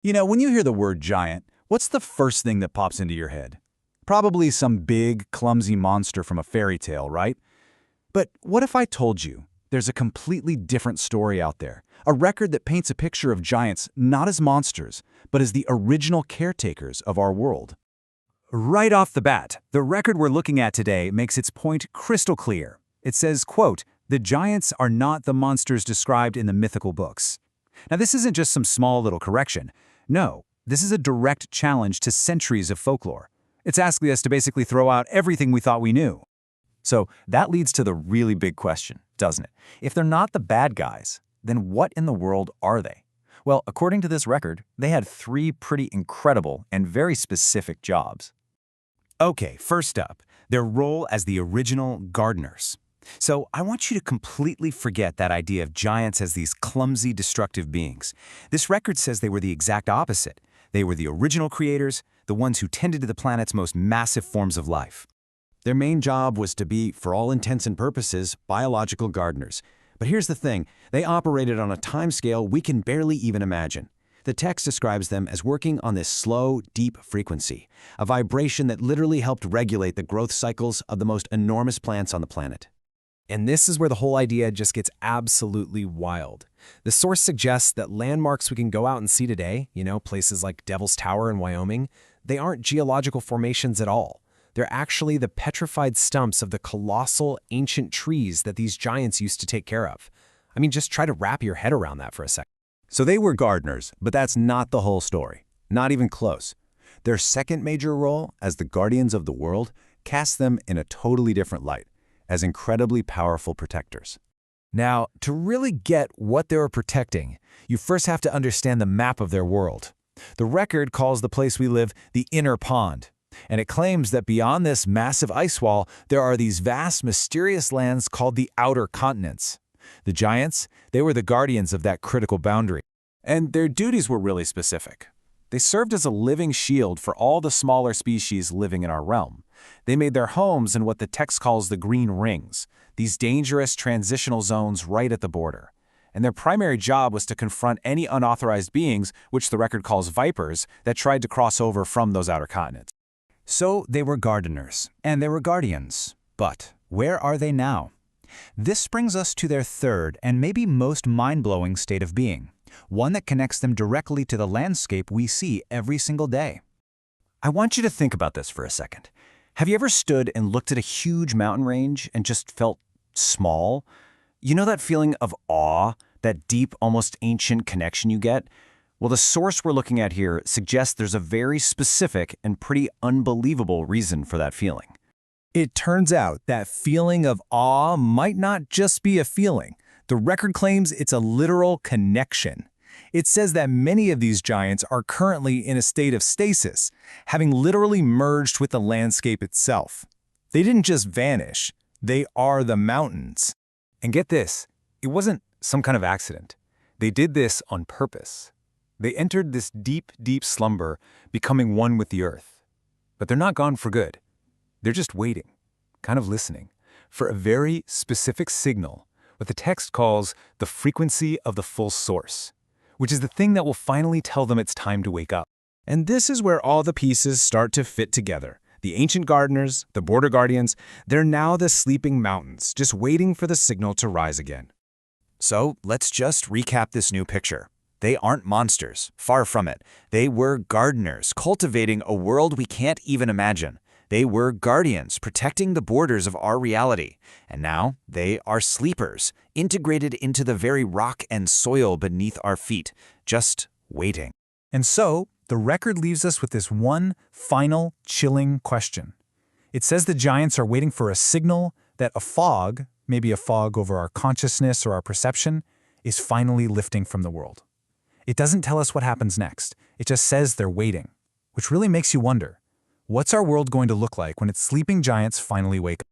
When you hear the word giant, what's the first thing that pops into your head? Probably some big, clumsy monster from a fairy tale, right? But what if I told you there's a completely different story out there? A record that paints a picture of giants not as monsters, but as the original caretakers of our world. Right off the bat, the record we're looking at today makes its point crystal clear. It says, quote, "The giants are not the monsters described in the mythical books." Now, this isn't just some small little correction. No, this is a direct challenge to centuries of folklore. It's asking us to basically throw out everything we thought we knew. So that leads to the really big question, doesn't it? If they're not the bad guys, then what in the world are they? Well, according to this record, they had three pretty incredible and very specific jobs. Okay, first up, their role as the original gardeners. So I want you to completely forget that idea of giants as these clumsy, destructive beings. This record says they were the exact opposite. They were the original creators, the ones who tended to the planet's most massive forms of life. Their main job was to be, for all intents and purposes, biological gardeners. But here's the thing, they operated on a timescale we can barely even imagine. The text describes them as working on this slow, deep frequency, a vibration that literally helped regulate the growth cycles of the most enormous plants on the planet. And this is where the whole idea just gets absolutely wild. The source suggests that landmarks we can go out and see today, places like Devil's Tower in Wyoming, they aren't geological formations at all. They're actually the petrified stumps of the colossal, ancient trees that these giants used to take care of. I mean, just try to wrap your head around that for a second. So they were gardeners, but that's not the whole story. Not even close. Their second major role as the guardians of the world casts them in a totally different light, as incredibly powerful protectors. Now, to really get what they were protecting, you first have to understand the map of their world. The record calls the place we live the Inner Pond, and it claims that beyond this massive ice wall, there are these vast, mysterious lands called the Outer Continents. The giants, they were the guardians of that critical boundary. And their duties were really specific. They served as a living shield for all the smaller species living in our realm. They made their homes in what the text calls the Green Rings, these dangerous transitional zones right at the border. And their primary job was to confront any unauthorized beings, which the record calls vipers, that tried to cross over from those outer continents. So they were gardeners, and they were guardians. But where are they now? This brings us to their third and maybe most mind-blowing state of being, one that connects them directly to the landscape we see every single day. I want you to think about this for a second. Have you ever stood and looked at a huge mountain range and just felt small? You know that feeling of awe, that deep, almost ancient connection you get? Well, the source we're looking at here suggests there's a very specific and pretty unbelievable reason for that feeling. It turns out that feeling of awe might not just be a feeling. The record claims it's a literal connection. It says that many of these giants are currently in a state of stasis, having literally merged with the landscape itself. They didn't just vanish, they are the mountains. And get this, it wasn't some kind of accident. They did this on purpose. They entered this deep, deep slumber, becoming one with the earth. But they're not gone for good. They're just waiting, kind of listening, for a very specific signal, what the text calls the frequency of the full source, which is the thing that will finally tell them it's time to wake up. And this is where all the pieces start to fit together. The ancient gardeners, the border guardians, they're now the sleeping mountains, just waiting for the signal to rise again. So let's just recap this new picture. They aren't monsters, far from it. They were gardeners, cultivating a world we can't even imagine. They were guardians, protecting the borders of our reality. And now they are sleepers, integrated into the very rock and soil beneath our feet, just waiting. And so, the record leaves us with this one final, chilling question. It says the giants are waiting for a signal that a fog, maybe a fog over our consciousness or our perception, is finally lifting from the world. It doesn't tell us what happens next. It just says they're waiting, which really makes you wonder, what's our world going to look like when its sleeping giants finally wake up?